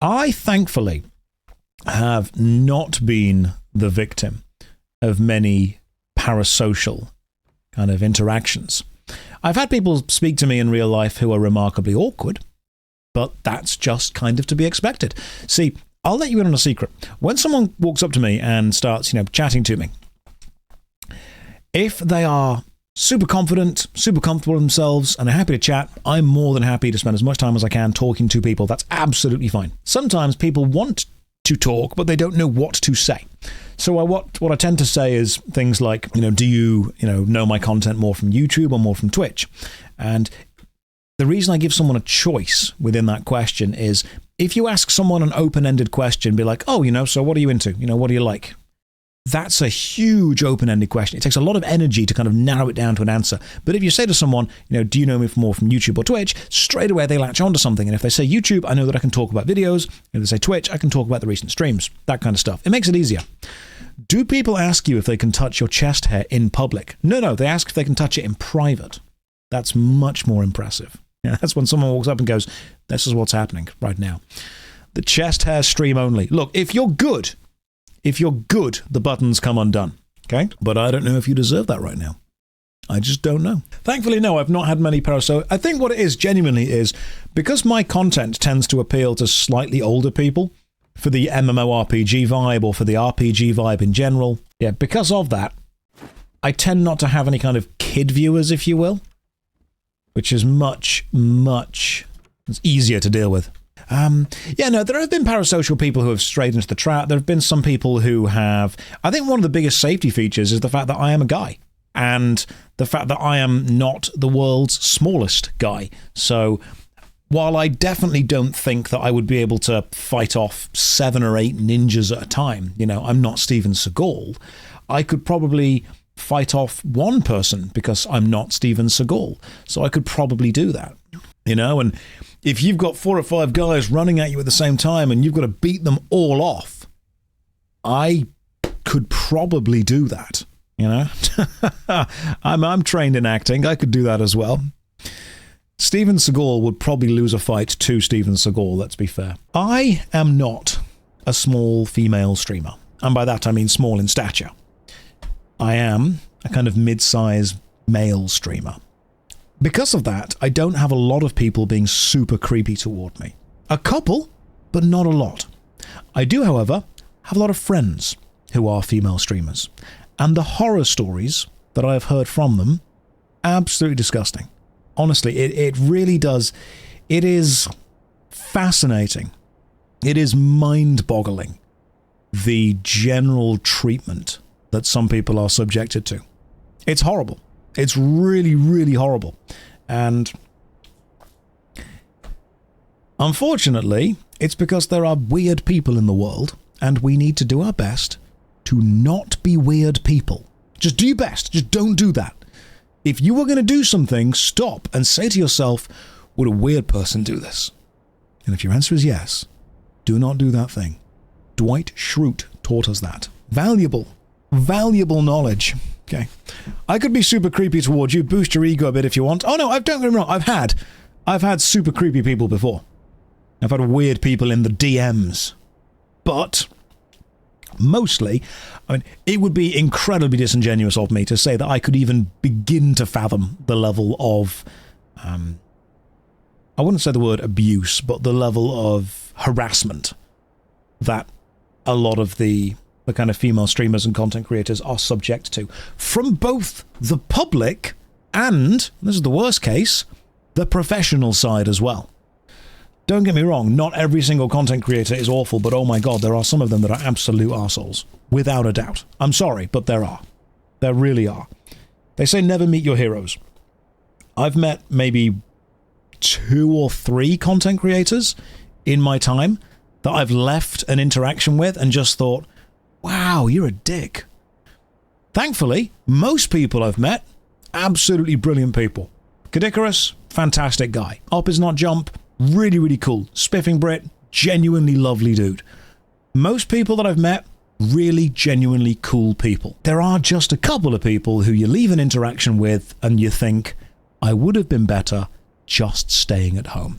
I thankfully have not been the victim of many parasocial kind of interactions. I've had people speak to me in real life who are remarkably awkward, but that's just kind of to be expected. See, I'll let you in on a secret. When someone walks up to me and starts, chatting to me, if they are super confident, super comfortable in themselves, and are happy to chat, I'm more than happy to spend as much time as I can talking to people. That's absolutely fine. Sometimes people want to talk, but they don't know what to say. So what I tend to say is things like, do you, know my content more from YouTube or more from Twitch? And the reason I give someone a choice within that question is if you ask someone an open-ended question, be like, oh, so what are you into? What do you like? That's a huge open-ended question. It takes a lot of energy to kind of narrow it down to an answer. But if you say to someone, do you know me more from YouTube or Twitch? Straight away they latch onto something. And if they say YouTube, I know that I can talk about videos. If they say Twitch, I can talk about the recent streams, that kind of stuff. It makes it easier. Do people ask you if they can touch your chest hair in public? No, they ask if they can touch it in private. That's much more impressive. That's when someone walks up and goes, this is what's happening right now. The chest hair stream only. Look, if you're good, the buttons come undone, okay? But I don't know if you deserve that right now. I just don't know. Thankfully, no, I've not had many parasocial. I think what it is genuinely is because my content tends to appeal to slightly older people for the MMORPG vibe or for the RPG vibe in general. Yeah, because of that, I tend not to have any kind of kid viewers, if you will, which is much easier to deal with. There have been parasocial people who have strayed into the trap. There have been some people who have... I think one of the biggest safety features is the fact that I am a guy. And the fact that I am not the world's smallest guy. So while I definitely don't think that I would be able to fight off 7 or 8 ninjas at a time, I'm not Steven Seagal, I could probably fight off one person because I'm not Steven Seagal. So I could probably do that, and if you've got 4 or 5 guys running at you at the same time and you've got to beat them all off, I could probably do that, I'm trained in acting. I could do that as well. Steven Seagal would probably lose a fight to Steven Seagal, let's be fair. I am not a small female streamer. And by that I mean small in stature. I am a kind of mid-size male streamer. Because of that, I don't have a lot of people being super creepy toward me. A couple, but not a lot. I do, however, have a lot of friends who are female streamers. And the horror stories that I have heard from them, absolutely disgusting. Honestly, it really does. It is fascinating. It is mind-boggling, the general treatment that some people are subjected to. It's horrible. It's really, really horrible. And unfortunately, it's because there are weird people in the world, and we need to do our best to not be weird people. Just do your best. Just don't do that. If you were going to do something, stop and say to yourself, would a weird person do this? And if your answer is yes, do not do that thing. Dwight Schrute taught us that. Valuable knowledge. Okay. I could be super creepy towards you, boost your ego a bit if you want. Oh no, don't get me wrong, I've had super creepy people before. I've had weird people in the DMs. But mostly, it would be incredibly disingenuous of me to say that I could even begin to fathom the level of, I wouldn't say the word abuse, but the level of harassment that a lot of the kind of female streamers and content creators are subject to, from both the public and, this is the worst case, the professional side as well. Don't get me wrong, not every single content creator is awful, but oh my god, there are some of them that are absolute arseholes, without a doubt. I'm sorry, but there are. There really are. They say never meet your heroes. I've met maybe 2 or 3 content creators in my time that I've left an interaction with and just thought, wow, you're a dick. Thankfully, most people I've met, absolutely brilliant people. Kadikarus, fantastic guy. Op is not jump, really, really cool. Spiffing Brit, genuinely lovely dude. Most people that I've met, really genuinely cool people. There are just a couple of people who you leave an interaction with and you think, I would have been better just staying at home.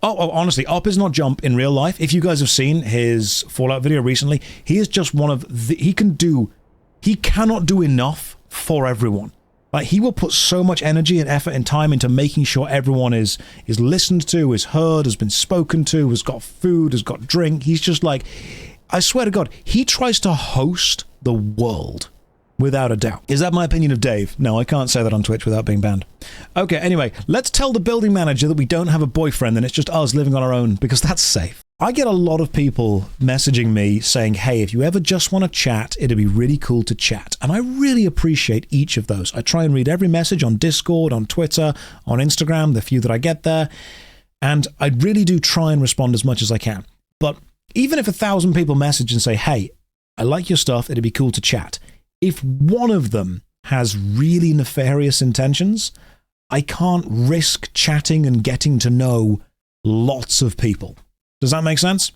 Honestly, up is not jump in real life. If you guys have seen his Fallout video recently, he is just one of the... He cannot do enough for everyone. Like, he will put so much energy and effort and time into making sure everyone is listened to, is heard, has been spoken to, has got food, has got drink. He's just like... I swear to God, he tries to host the world. Without a doubt. Is that my opinion of Dave? No, I can't say that on Twitch without being banned. Okay, anyway, let's tell the building manager that we don't have a boyfriend and it's just us living on our own, because that's safe. I get a lot of people messaging me saying, hey, if you ever just want to chat, it'd be really cool to chat. And I really appreciate each of those. I try and read every message on Discord, on Twitter, on Instagram, the few that I get there. And I really do try and respond as much as I can. But even if 1,000 people message and say, hey, I like your stuff, it'd be cool to chat. If one of them has really nefarious intentions, I can't risk chatting and getting to know lots of people. Does that make sense?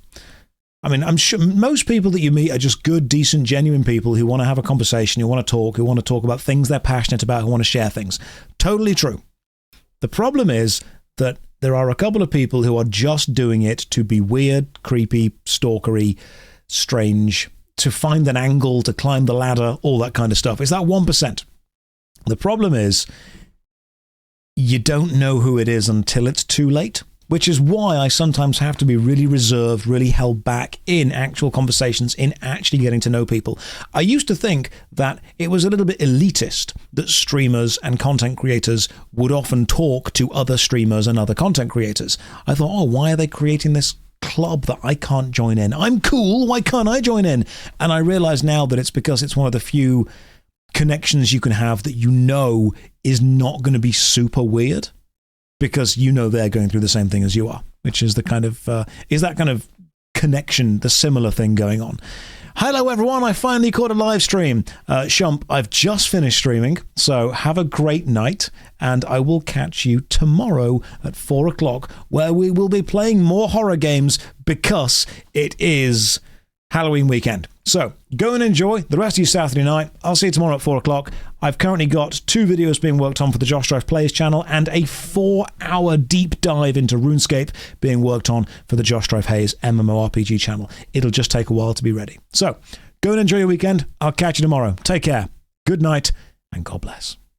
I mean, I'm sure most people that you meet are just good, decent, genuine people who want to have a conversation, who want to talk about things they're passionate about, who want to share things. Totally true. The problem is that there are a couple of people who are just doing it to be weird, creepy, stalkery, strange, to find an angle, to climb the ladder, all that kind of stuff. It's that 1%. The problem is you don't know who it is until it's too late, which is why I sometimes have to be really reserved, really held back in actual conversations, in actually getting to know people. I used to think that it was a little bit elitist that streamers and content creators would often talk to other streamers and other content creators. I thought, oh, why are they creating this club that I can't join in? I'm cool, why can't I join in? And I realize now that it's because it's one of the few connections you can have that you know is not going to be super weird, because you know they're going through the same thing as you are, which is the kind of is that kind of connection, the similar thing going on. Hello everyone, I finally caught a live stream. Shump, I've just finished streaming, so have a great night, and I will catch you tomorrow at 4 o'clock, where we will be playing more horror games because it is Halloween weekend. So go and enjoy the rest of your Saturday night. I'll see you tomorrow at 4 o'clock. I've currently got 2 videos being worked on for the JoshStrifePlays channel and a 4-hour deep dive into RuneScape being worked on for the JoshStrifeHayes MMORPG channel. It'll just take a while to be ready. So go and enjoy your weekend. I'll catch you tomorrow. Take care. Good night and God bless.